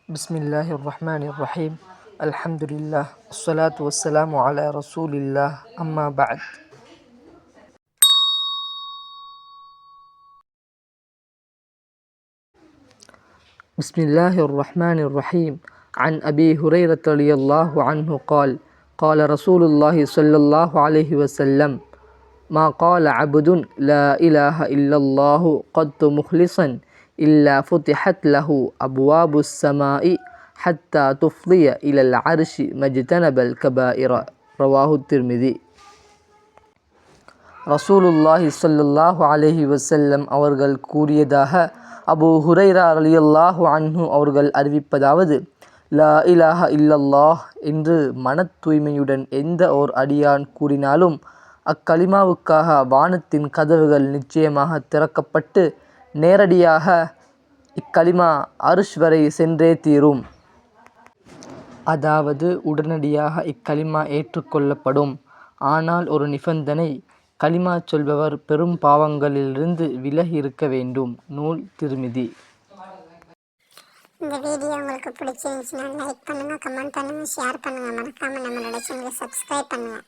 بسم الله الرحمن الرحيم. الحمد لله والصلاة والسلام على رسول الله أما بعد. بسم الله الرحمن الرحيم. عن أبي هريرة رضي الله عنه قال قال رسول الله صلى الله عليه وسلم ما قال عبد لا إله إلا الله قد مخلصا إلا فتحت له أبواب السماء حتى تفضي إلى العرش ما اجتنب الكبائر. رواه الترمذي. ரசூலுல்லாஹி ஸல்லல்லாஹு அலைஹி வஸல்லம் அவர்கள் கூறியதாக அபூ ஹுரைரா ரலியல்லாஹு அன்ஹு அவர்கள் அறிவிப்பதாவது, லா இலாஹ இல்லல்லாஹ் என்று மனத் தூய்மையுடன் எந்த ஓர் அடியான் கூறினாலும் அக்கலிமாவுக்காக வானத்தின் கதவுகள் நிச்சயமாக திறக்கப்பட்டு நேரடியாக இக்கலிமா அர்ஷ் வரை சென்றே தீரும். அதாவது உடனடியாக இக்கலிமா ஏற்றுக்கொள்ளப்படும். ஆனால் ஒரு நிபந்தனை, கலிமா சொல்பவர் பெரும் பாவங்களிலிருந்து விலகி இருக்க வேண்டும். நூல் திர்மிதி. இந்த வீடியோ உங்களுக்கு பிடிச்சிருந்துச்சுன்னா லைக் பண்ணுங்கள், கமெண்ட் பண்ணுங்கள், ஷேர் பண்ணுங்கள். மறக்காமல் நம்மளோட சேனலை சப்ஸ்கிரைப் பண்ணுங்கள்.